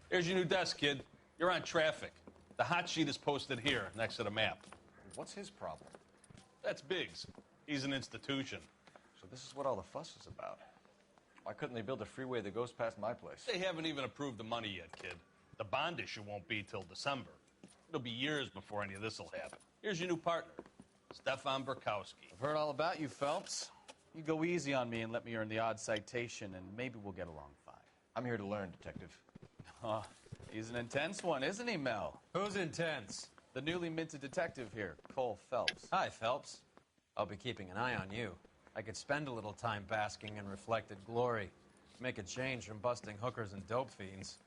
Here's your new desk, kid. You're on traffic. The hot sheet is posted here, next to the map. What's his problem? That's Biggs. He's an institution. So this is what all the fuss is about. Why couldn't they build a freeway that goes past my place? They haven't even approved the money yet, kid. The bond issue won't be till December. It'll be years before any of this will happen. Here's your new partner, Stefan Burkowski. I've heard all about you, Phelps. You go easy on me and let me earn the odd citation, and maybe we'll get along fine. I'm here to learn, Detective. Oh, he's an intense one, isn't he, Mel? Who's intense? The newly minted detective here, Cole Phelps. Hi, Phelps. I'll be keeping an eye on you. I could spend a little time basking in reflected glory. Make a change from busting hookers and dope fiends.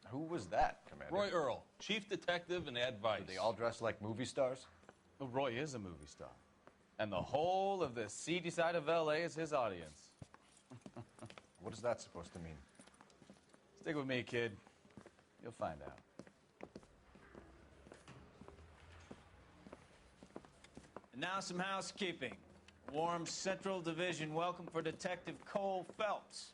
Who was that, Commander? Roy Earl, chief detective and advice. Do they all dress like movie stars? Well, Roy is a movie star. And the whole of the seedy side of L.A. is his audience. What is that supposed to mean? Stick with me, kid. You'll find out. And now some housekeeping. Warm Central Division welcome for Detective Cole Phelps.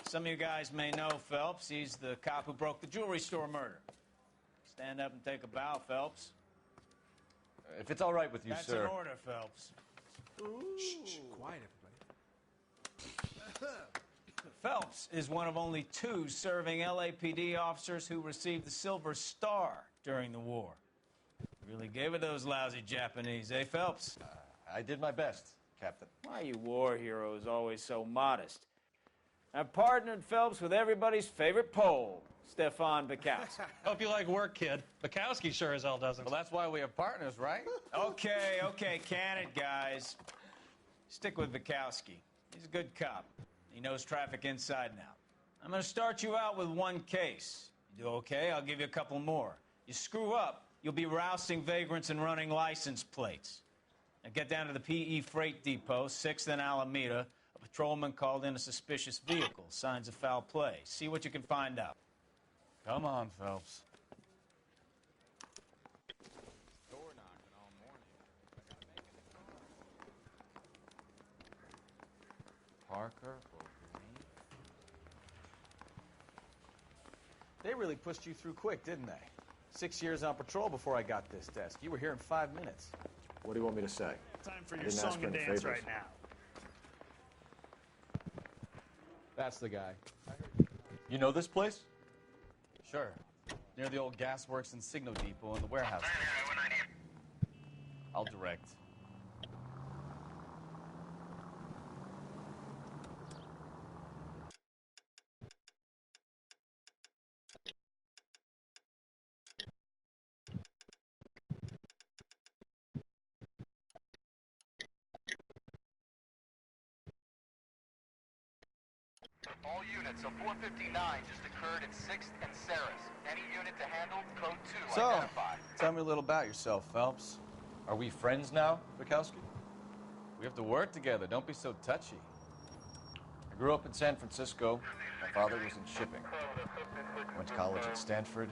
Some of you guys may know Phelps. He's the cop who broke the jewelry store murder. Stand up and take a bow, Phelps. If it's all right with you, That's sir. an order, Phelps. Shh, quiet, everybody. Phelps is one of only 2 serving LAPD officers who received the Silver Star during the war. Really gave it those lousy Japanese, eh, Phelps? I did my best, Captain. Why are you war heroes always so modest? I've partnered Phelps with everybody's favorite Pole, Stefan Burkowski. Hope you like work, kid. Bukowski sure as hell doesn't. Well, that's why we have partners, right? Okay, can it, guys. Stick with Burkowski. He's a good cop. He knows traffic inside and out. I'm going to start you out with 1 case. You do okay, I'll give you a couple more. You screw up, you'll be rousting vagrants and running license plates. Now get down to the PE Freight Depot, 6th and Alameda. A patrolman called in a suspicious vehicle. Signs of foul play. See what you can find out. Come on, Phelps. Parker, They really pushed you through quick, didn't they? 6 years on patrol before I got this desk. You were here in 5 minutes. What do you want me to say? Time for I your didn't ask song for and any dance favors. right now. That's the guy. You know this place? Sure. Near the old gasworks and signal depot and the warehouse. I'll direct. All units, so 459 just occurred at 6th and Saris. Any unit to handle, code 2, So, identify. tell me a little about yourself, Phelps. Are we friends now, Bukowski? We have to work together. Don't be so touchy. I grew up in San Francisco. My father was in shipping. Went to college at Stanford.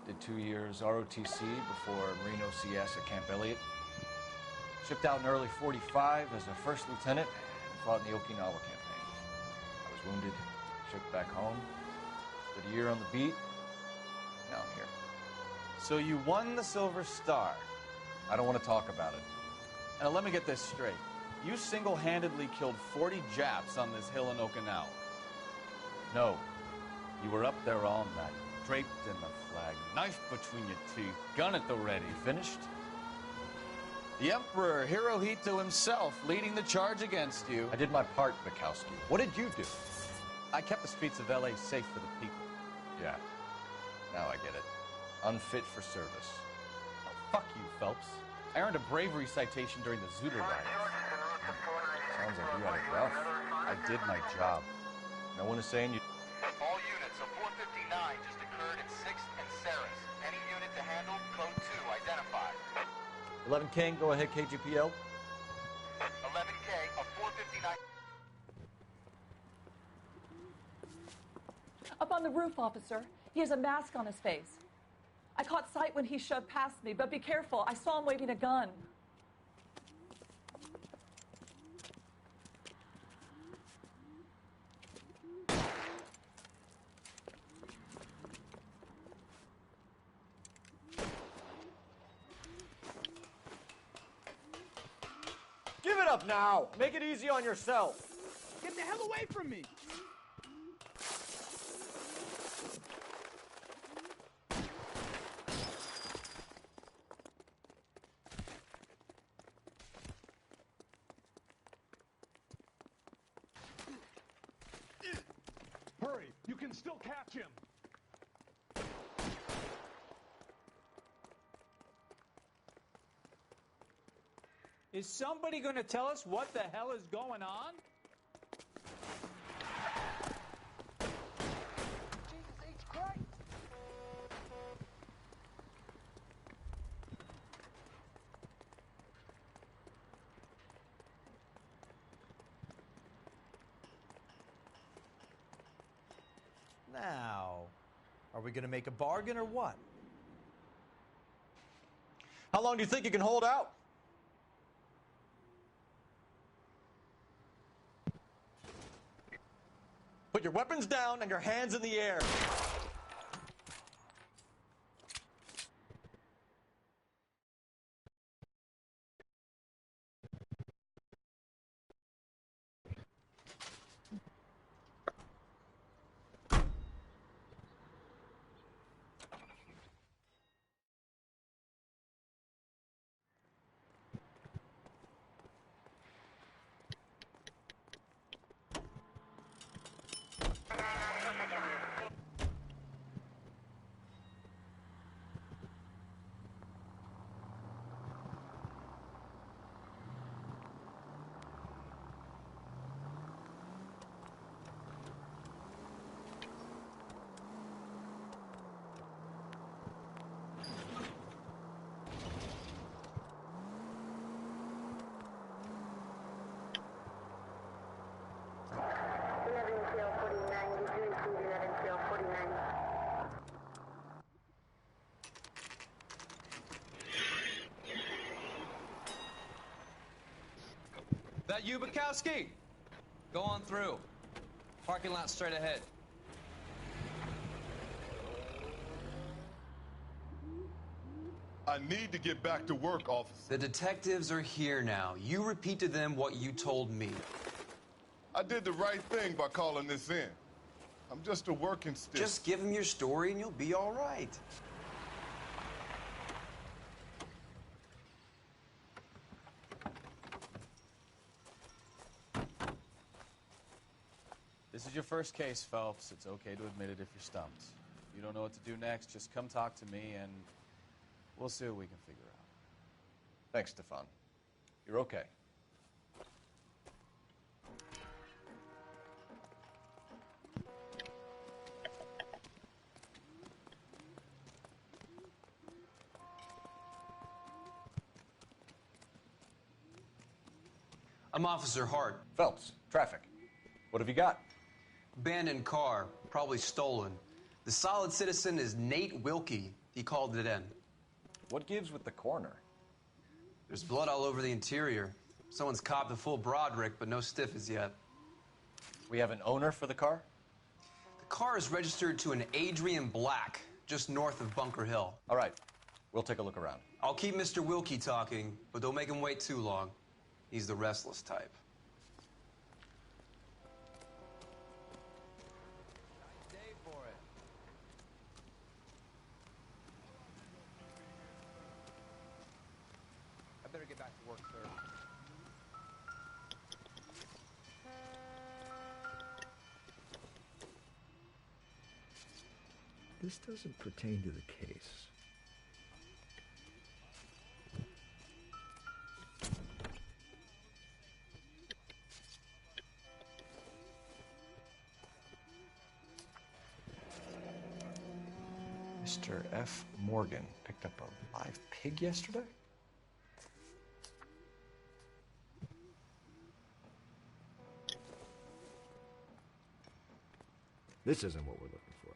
Did 2 years ROTC before Marine OCS at Camp Elliott. Shipped out in early 45 as a first lieutenant and fought in the Okinawa campaign. I was wounded, shipped back home, did a year on the beat. Now I'm here. So you won the Silver Star. I don't want to talk about it. Now let me get this straight. You single-handedly killed 40 Japs on this hill in Okinawa. No. You were up there all night, draped in the flag, knife between your teeth, gun at the ready. You finished? The Emperor Hirohito himself leading the charge against you. I did my part, Bukowski. What did you do? I kept the streets of L.A. safe for the people. Yeah. Now I get it. Unfit for service. Oh, fuck you, Phelps. I earned a bravery citation during the Zooter riots. Sounds like you had it rough. I did my job. No one is saying you... All units, so 459 just occurred at 6th and Saris. Any unit to handle, code 2, identify. 11 King, go ahead, KGPL. 11K of 459... Up on the roof, officer. He has a mask on his face. I caught sight when he shoved past me, but be careful. I saw him waving a gun. Give it up now! Make it easy on yourself! Get the hell away from me! Hurry! You can still catch him! Is somebody going to tell us what the hell is going on? Jesus H. Christ! Now, are we going to make a bargain or what? How long do you think you can hold out? Put your weapons down and your hands in the air. That you, Bukowski? Go on through. Parking lot straight ahead. I need to get back to work, officer. The detectives are here now. You repeat to them what you told me. I did the right thing by calling this in. I'm just a working stiff. Just give them your story and you'll be all right. This is your first case, Phelps. It's okay to admit it if you're stumped. If you don't know what to do next, just come talk to me and we'll see what we can figure out. Thanks, Stefan. You're okay. I'm Officer Hart. Phelps, traffic. What have you got? Abandoned car, probably stolen. The solid citizen is Nate Wilkie. He called it in. What gives with the coroner? There's blood all over the interior. Someone's copped a full Broderick, but no stiff as yet. We have an owner for the car? The car is registered to an Adrian Black, just north of Bunker Hill. All right. We'll take a look around. I'll keep Mr. Wilkie talking, but don't make him wait too long. He's the restless type. Day for it. I better get back to work, sir. This doesn't pertain to the case. Mr. F. Morgan picked up a live pig yesterday? This isn't what we're looking for.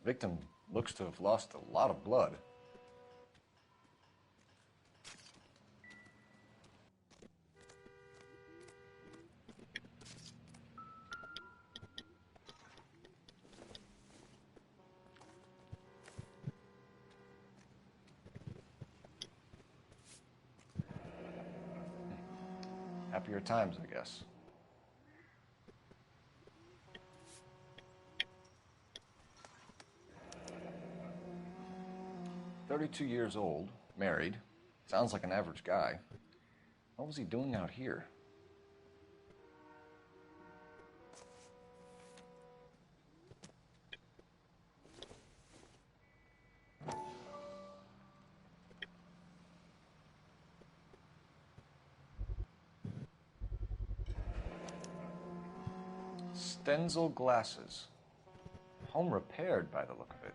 Victim looks to have lost a lot of blood. Happier times, I guess. "32 years old, married. Sounds like an average guy. What was he doing out here?" Stenzel glasses. Home repaired by the look of it.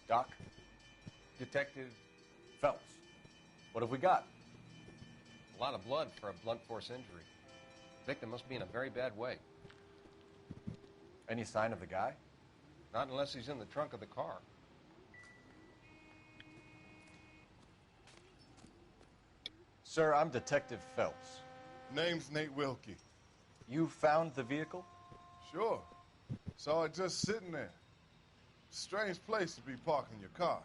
Doc? Detective Phelps. What have we got? a lot of blood for a blunt force injury. Victim must be in a very bad way. Any sign of the guy? Not unless he's in the trunk of the car. Sir, I'm Detective Phelps. Name's Nate Wilkie. You found the vehicle? Sure. Saw it just sitting there. Strange place to be parking your car.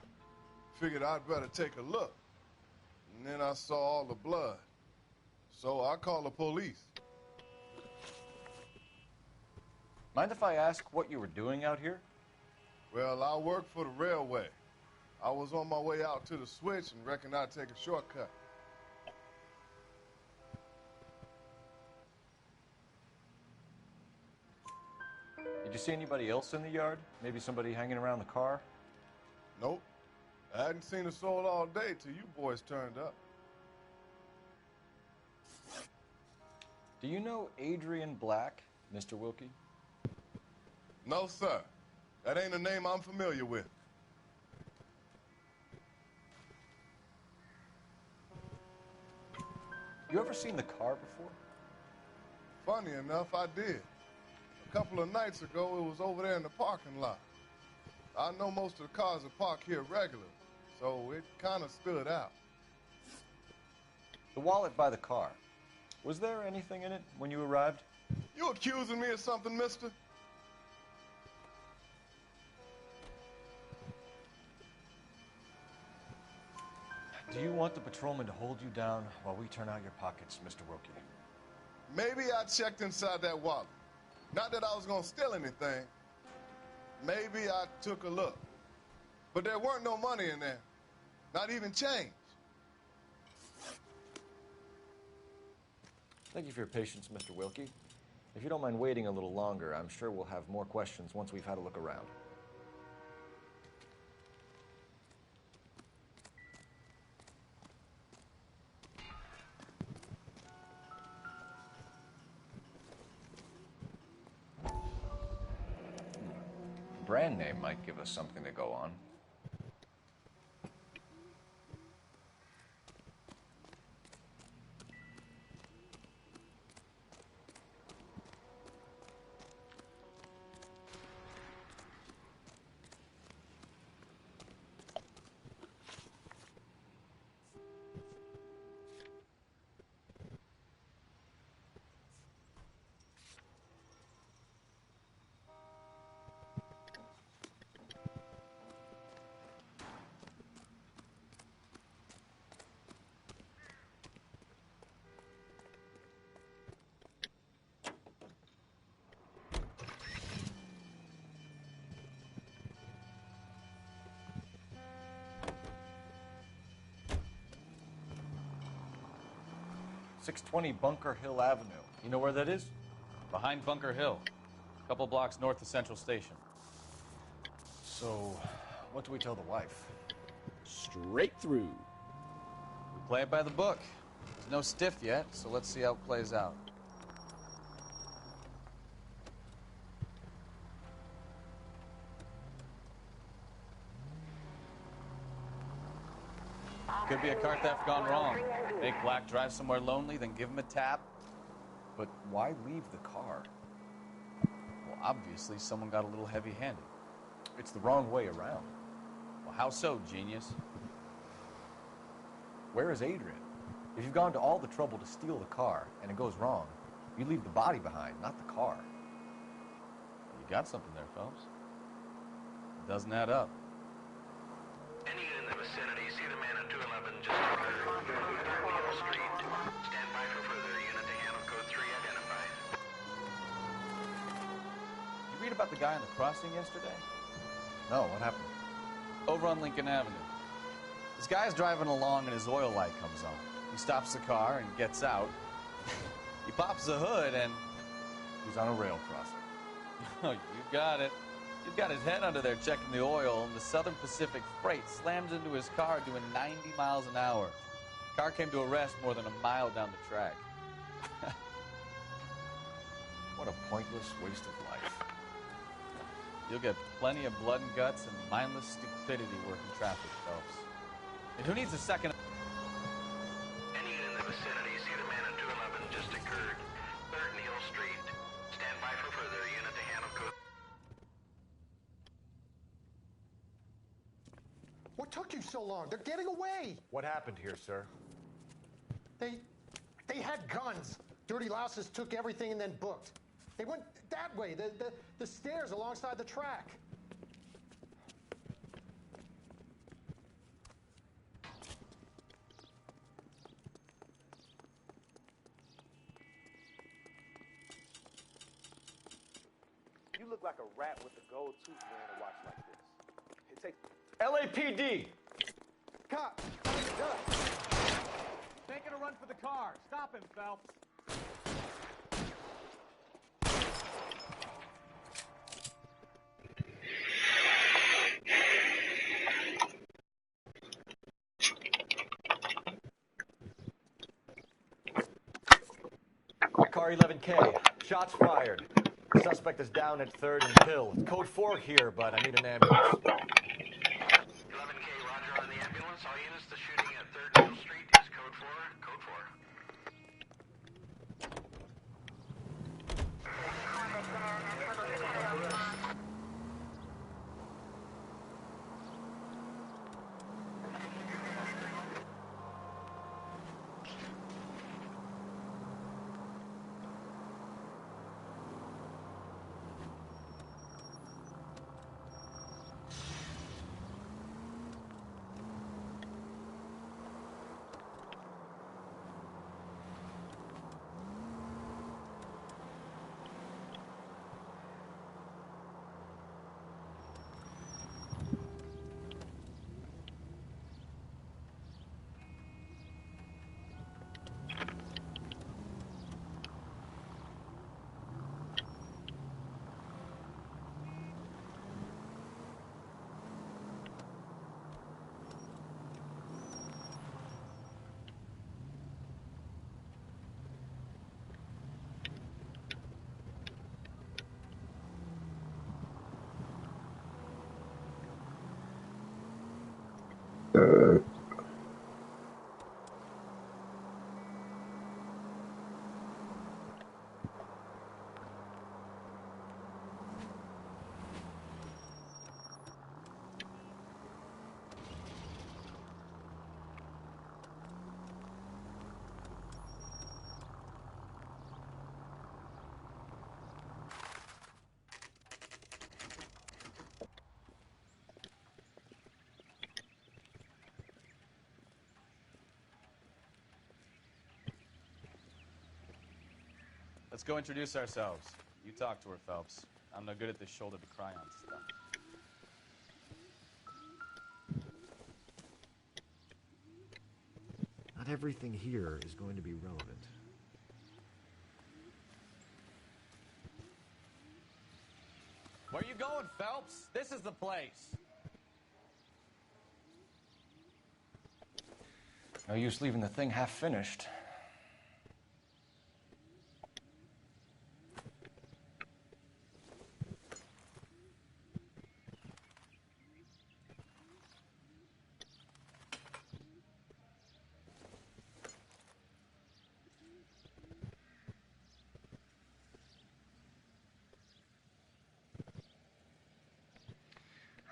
Figured I'd better take a look. And then I saw all the blood. So I called the police. Mind if I ask what you were doing out here? Well, I work for the railway. I was on my way out to the switch and reckoned I'd take a shortcut. Did you see anybody else in the yard? Maybe somebody hanging around the car? Nope. I hadn't seen a soul all day till you boys turned up. Do you know Adrian Black, Mr. Wilkie? No, sir. That ain't a name I'm familiar with. You ever seen the car before? Funny enough, I did. A couple of nights ago, it was over there in the parking lot. I know most of the cars are parked here regularly, so it kind of stood out. The wallet by the car. Was there anything in it when you arrived? You accusing me of something, mister? Do you want the patrolman to hold you down while we turn out your pockets, Mr. Wilkie? Maybe I checked inside that wallet. Not that I was going to steal anything. Maybe I took a look. But there weren't no money in there. Not even change. Thank you for your patience, Mr. Wilkie. If you don't mind waiting a little longer, I'm sure we'll have more questions once we've had a look around. Brand name might give us something to go on. .620 Bunker Hill Avenue. You know where that is? Behind Bunker Hill, a couple blocks north of Central Station. So, what do we tell the wife? Straight through. We play it by the book. There's no stiff yet, so let's see how it plays out. Could be a car theft gone wrong. Make Black drive somewhere lonely, then give him a tap. But why leave the car? Well, obviously, someone got a little heavy-handed. It's the wrong way around. Well, how so, genius? Where is Adrian? If you've gone to all the trouble to steal the car and it goes wrong, you leave the body behind, not the car. You got something there, Phelps. It doesn't add up. Any unit in the vicinity, see the man at 211 just occurred. 3rd Neal Street. Stand by for further. Unit to handle code 3 identified. You read about the guy on the crossing yesterday? No, what happened? Over on Lincoln Avenue. This guy's driving along and his oil light comes on. He stops the car and gets out. He pops the hood and... He's on a rail crossing. Oh, you got it. He's got his head under there checking the oil, and the Southern Pacific Freight slams into his car doing 90 miles an hour. The car came to a rest more than a mile down the track. What a pointless waste of life. You'll get plenty of blood and guts and mindless stupidity working traffic, Phelps. And who needs a second... Any unit in the vicinity, see the man at 211 just occurred. 3rd Neal Street. Stand by for further. Unit to handle code... What took you so long? They're getting away. What happened here, sir? They had guns. Dirty louses took everything and then booked. They went that way, the stairs alongside the track. You look like a rat with a gold tooth wearing a watch like this. It takes... LAPD! Cop! Making a run for the car. Stop him, Phelps. Car 11K. Shots fired. Suspect is down at 3rd and Pill. It's code 4 here, but I need an ambulance. 11K, roger on the ambulance. All units, the shooting at 3rd Neal Street is code 4. Code 4. Let's go introduce ourselves. You talk to her, Phelps. I'm no good at this shoulder-to-cry on stuff. Not everything here is going to be relevant. Where you going, Phelps? This is the place. No use leaving the thing half finished.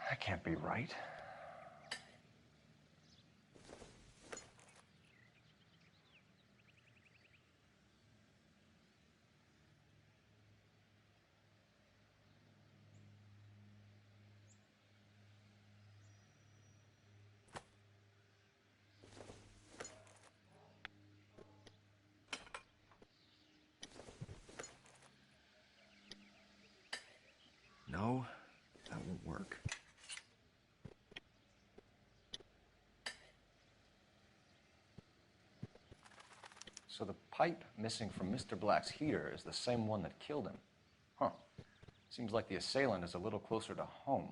That can't be right. work. So the pipe missing from Mr. Black's heater is the same one that killed him. Huh. Seems like the assailant is a little closer to home.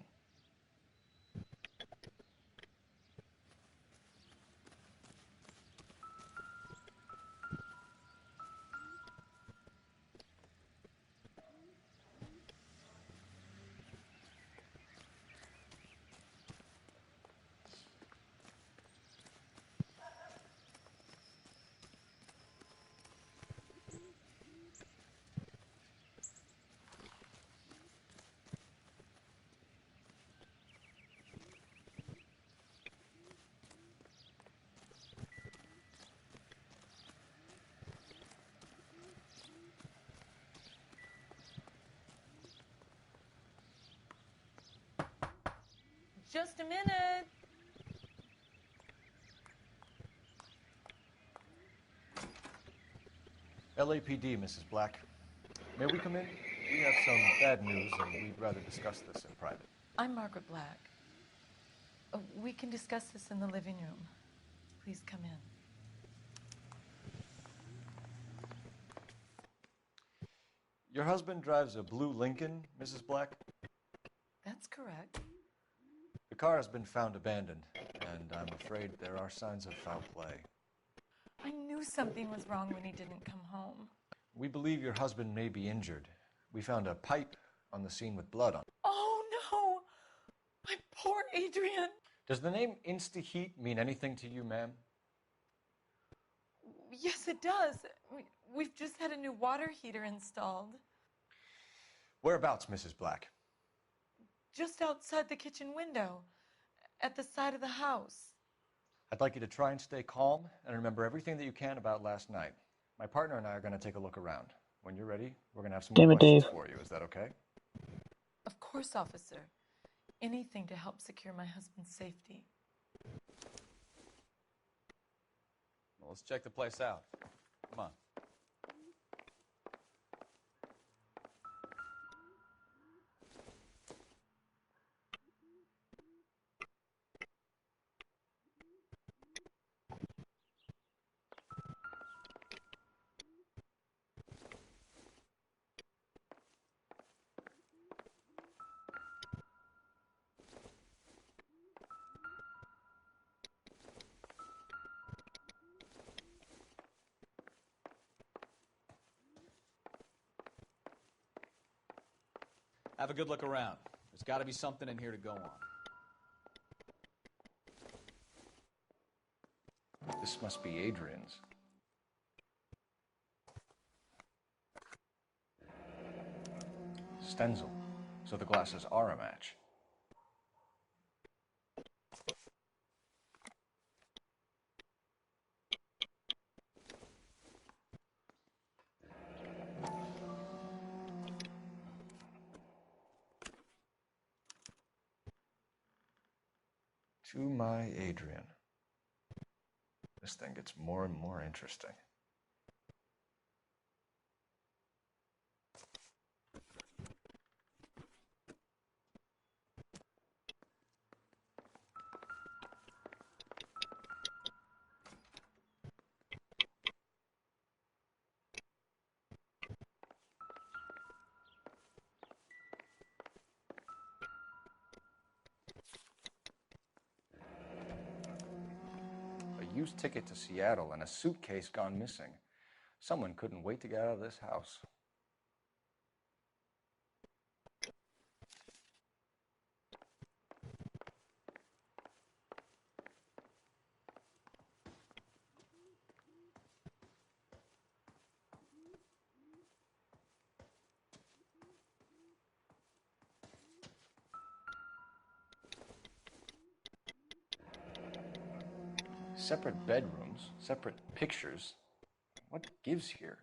Just a minute. LAPD, Mrs. Black. May we come in? We have some bad news, and we'd rather discuss this in private. I'm Margaret Black. We can discuss this in the living room. Please come in. Your husband drives a blue Lincoln, Mrs. Black? That's correct. The car has been found abandoned, and I'm afraid there are signs of foul play. I knew something was wrong when he didn't come home. We believe your husband may be injured. We found a pipe on the scene with blood on it. Oh, no! My poor Adrian! Does the name Insta-Heat mean anything to you, ma'am? Yes, it does. We've just had a new water heater installed. Whereabouts, Mrs. Black? Just outside the kitchen window, at the side of the house. I'd like you to try and stay calm and remember everything that you can about last night. My partner and I are going to take a look around. When you're ready, we're going to have some more questions for you. Is that okay? Of course, officer. Anything to help secure my husband's safety. Well, let's check the place out. Come on. Have a good look around. There's got to be something in here to go on. This must be Adrian's. Stenzel. So the glasses are a match. To my Adrian. This thing gets more and more interesting. Used ticket to Seattle and a suitcase gone missing. Someone couldn't wait to get out of this house. Separate bedrooms, separate pictures. What gives here?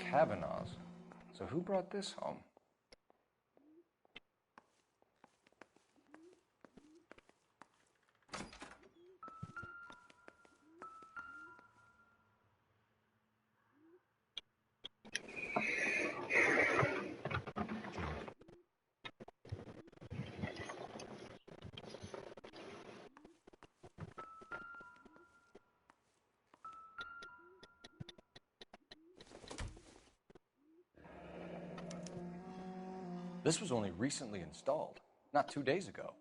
Kavanaugh's. So who brought this home? This was only recently installed, not 2 days ago.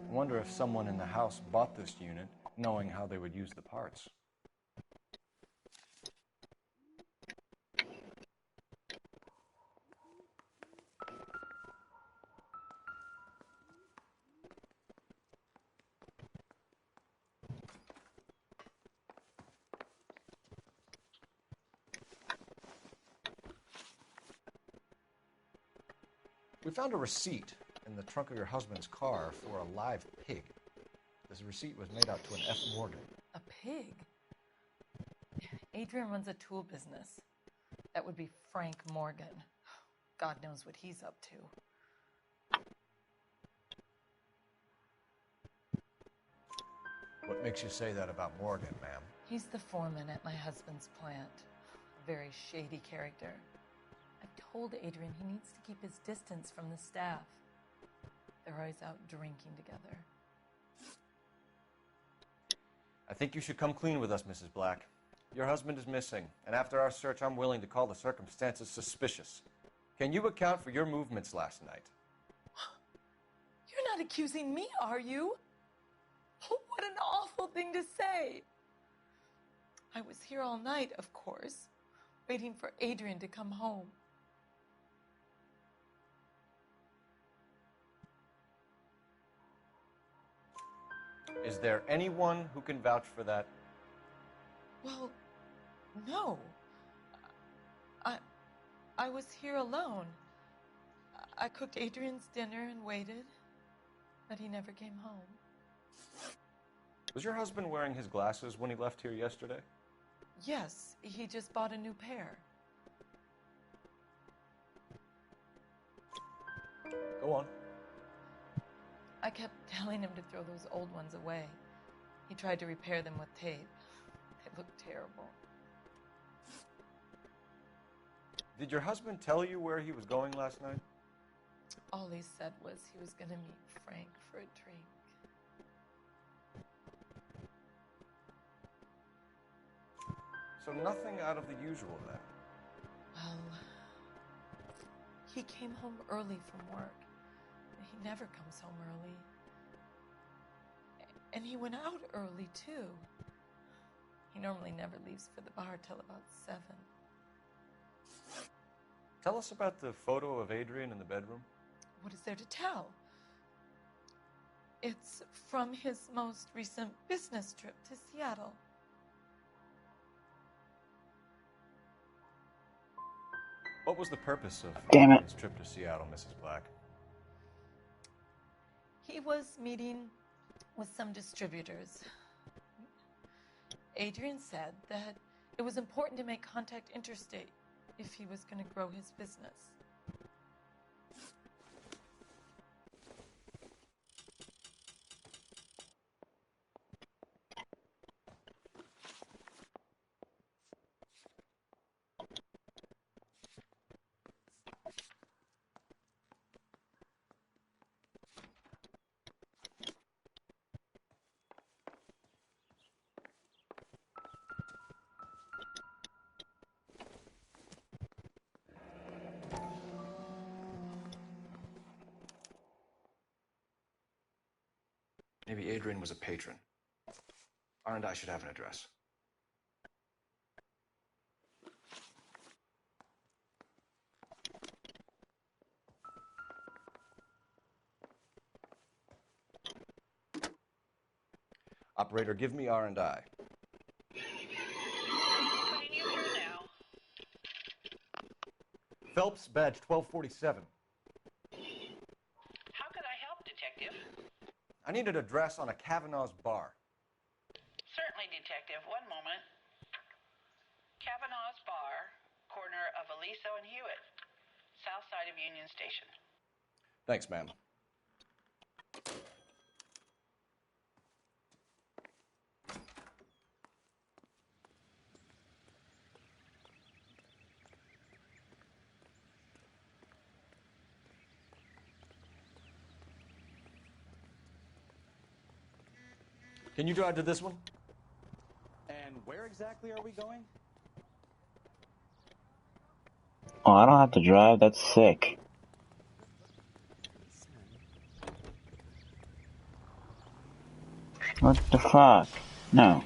I wonder if someone in the house bought this unit knowing how they would use the parts. We found a receipt in the trunk of your husband's car for a live pig. This receipt was made out to an F. Morgan. A pig? Adrian runs a tool business. That would be Frank Morgan. God knows what he's up to. What makes you say that about Morgan, ma'am? He's the foreman at my husband's plant. A very shady character. I've told Adrian he needs to keep his distance from the staff. They're always out drinking together. I think you should come clean with us, Mrs. Black. Your husband is missing, and after our search, I'm willing to call the circumstances suspicious. Can you account for your movements last night? You're not accusing me, are you? Oh, what an awful thing to say. I was here all night, of course, waiting for Adrian to come home. Is there anyone who can vouch for that? Well, no. I was here alone. I cooked Adrian's dinner and waited, but he never came home. Was your husband wearing his glasses when he left here yesterday? Yes, he just bought a new pair. Go on. I kept telling him to throw those old ones away. He tried to repair them with tape. They looked terrible. Did your husband tell you where he was going last night? All he said was he was going to meet Frank for a drink. So nothing out of the usual then? Well, he came home early from work. He never comes home early. And he went out early, too. He normally never leaves for the bar till about 7. Tell us about the photo of Adrian in the bedroom. What is there to tell? It's from his most recent business trip to Seattle. What was the purpose of his trip to Seattle, Mrs. Black? He was meeting with some distributors. Adrian said that it was important to make contact interstate if he was going to grow his business. Maybe Adrian was a patron. R&I should have an address. Operator, give me R&I. Putting you through now. Phelps, badge 1247. How could I help, Detective? I need an address on a Kavanaugh's bar. Certainly, Detective. One moment. Kavanaugh's Bar, corner of Aliso and Hewitt, south side of Union Station. Thanks, ma'am. Can you drive to this one? And where exactly are we going? Oh, I don't have to drive. That's sick. What the fuck? No.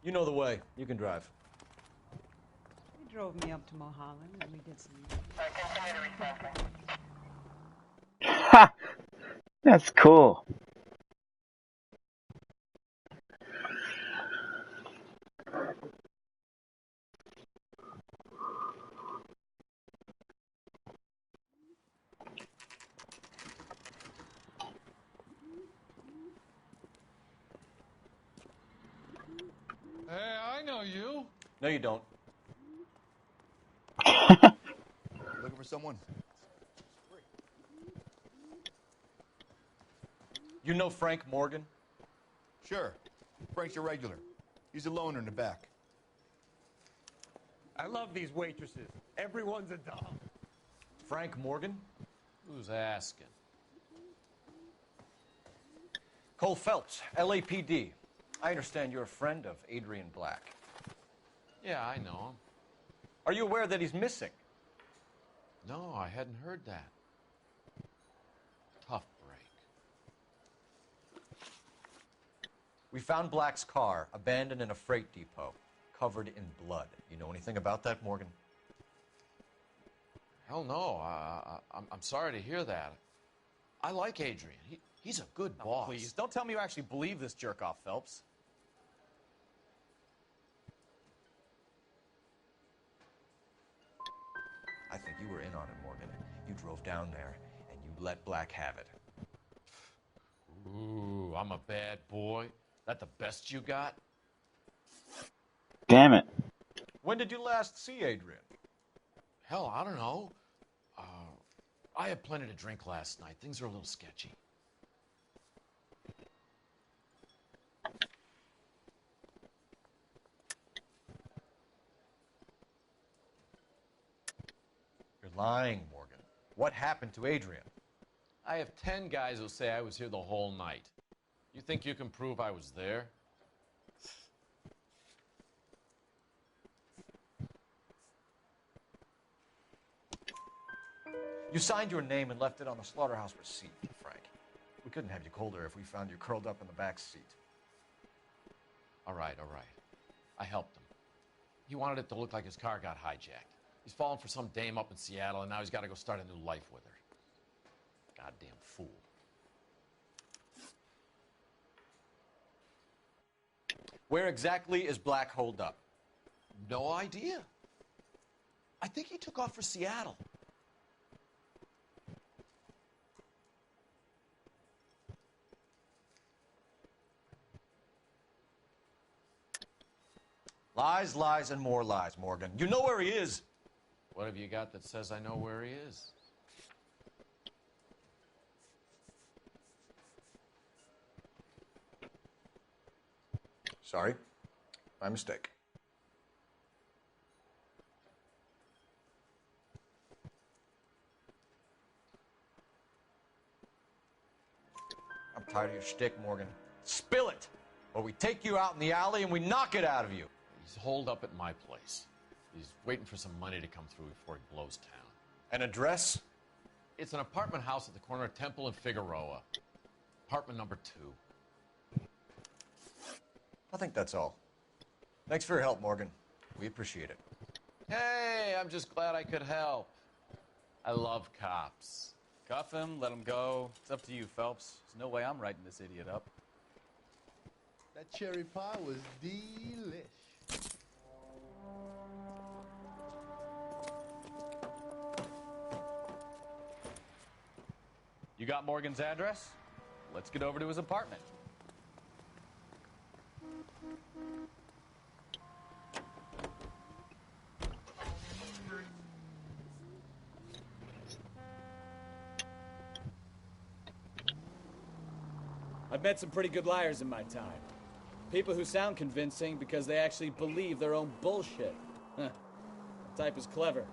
You know the way. You can drive. He drove me up to Mulholland and we did some... Ha! That's cool. Hey, I know you. No, you don't. Looking for someone? You know Frank Morgan? Sure. Frank's your regular. He's a loner in the back. I love these waitresses. Everyone's a doll. Frank Morgan? Who's asking? Cole Phelps, LAPD. I understand you're a friend of Adrian Black. Yeah, I know him. Are you aware that he's missing? No, I hadn't heard that. Tough break. We found Black's car abandoned in a freight depot, covered in blood. You know anything about that, Morgan? Hell no. I'm sorry to hear that. I like Adrian. He's a good boss. Please, don't tell me you actually believe this jerk-off, Phelps. I think you were in on it, Morgan. You drove down there, and you let Black have it. Ooh, I'm a bad boy. That the best you got? Damn it. When did you last see Adrian? Hell, I don't know. I had plenty to drink last night. Things are a little sketchy. You're lying, Morgan. What happened to Adrian? I have 10 guys who'll say I was here the whole night. You think you can prove I was there? You signed your name and left it on the slaughterhouse receipt, Frank. We couldn't have you colder if we found you curled up in the back seat. All right. I helped him. He wanted it to look like his car got hijacked. He's fallen for some dame up in Seattle, and now he's got to go start a new life with her. Goddamn fool. Where exactly is Black holed up? No idea. I think he took off for Seattle. Lies, lies, and more lies, Morgan. You know where he is. What have you got that says I know where he is? Sorry. My mistake. I'm tired of your shtick, Morgan. Spill it, or we take you out in the alley and we knock it out of you. He's holed up at my place. He's waiting for some money to come through before he blows town. An address? It's an apartment house at the corner of Temple and Figueroa. Apartment number 2. I think that's all. Thanks for your help, Morgan. We appreciate it. Hey, I'm just glad I could help. I love cops. Cuff him, let him go. It's up to you, Phelps. There's no way I'm writing this idiot up. That cherry pie was delish. You got Morgan's address? Let's get over to his apartment. I've met some pretty good liars in my time. People who sound convincing because they actually believe their own bullshit. Huh. The type is clever,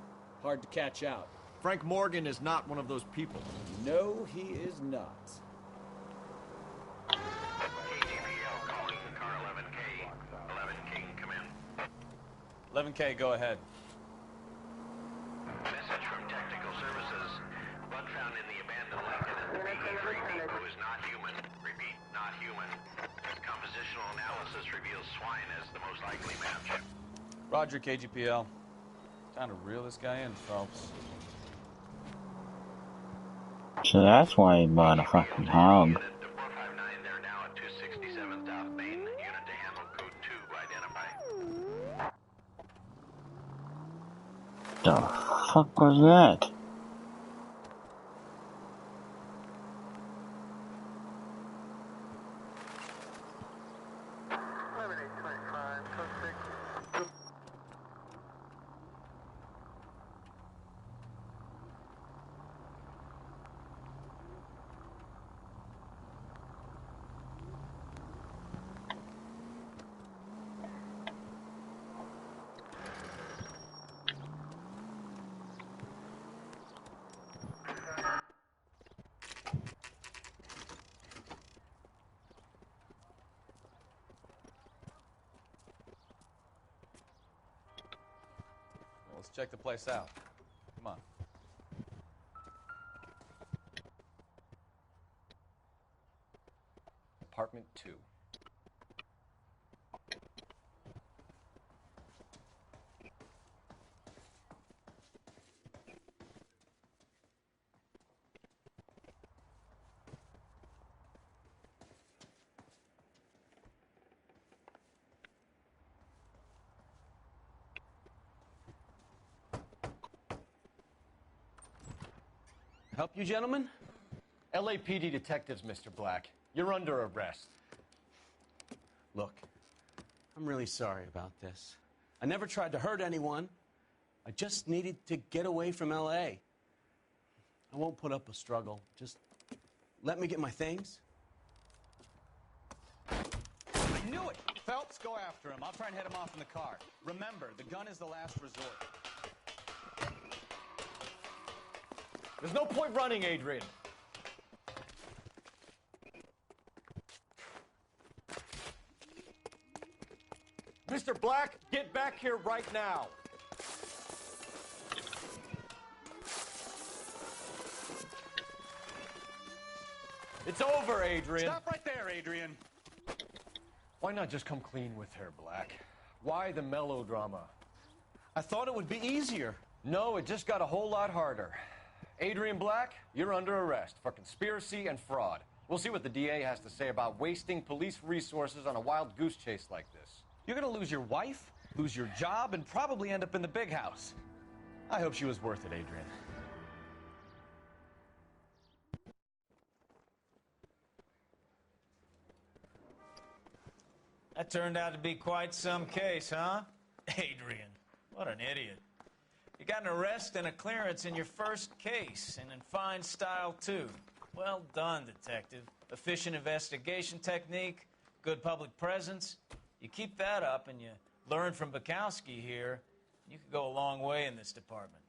hard to catch out. Frank Morgan is not one of those people. No, he is not. 11K, go ahead. Message from Technical Services. Blood found in the abandoned Lincoln and the BE3 who is not human. Repeat, not human. Compositional analysis reveals swine as the most likely match. Roger, KGPL. Time to reel this guy in, Phelps. So that's why he bought a fucking hog. They're now at 267 South Main. Unit to handle code 2 identified. The fuck was that? Let's check the place out. Come on. Apartment 2. Help you, gentlemen? LAPD detectives, Mr. Black. You're under arrest. Look, I'm really sorry about this. I never tried to hurt anyone. I just needed to get away from L.A. I won't put up a struggle. Just let me get my things. I knew it! Phelps, go after him. I'll try and head him off in the car. Remember, the gun is the last resort. There's no point running, Adrian. Mr. Black, get back here right now. It's over, Adrian. Stop right there, Adrian. Why not just come clean with her, Black? Why the melodrama? I thought it would be easier. No, it just got a whole lot harder. Adrian Black, you're under arrest for conspiracy and fraud. We'll see what the DA has to say about wasting police resources on a wild goose chase like this. You're gonna lose your wife, lose your job, and probably end up in the big house. I hope she was worth it, Adrian. That turned out to be quite some case, huh? Adrian, what an idiot. You got an arrest and a clearance in your first case, and in fine style, too. Well done, detective. Efficient investigation technique, good public presence. You keep that up and you learn from Bukowski here, you could go a long way in this department.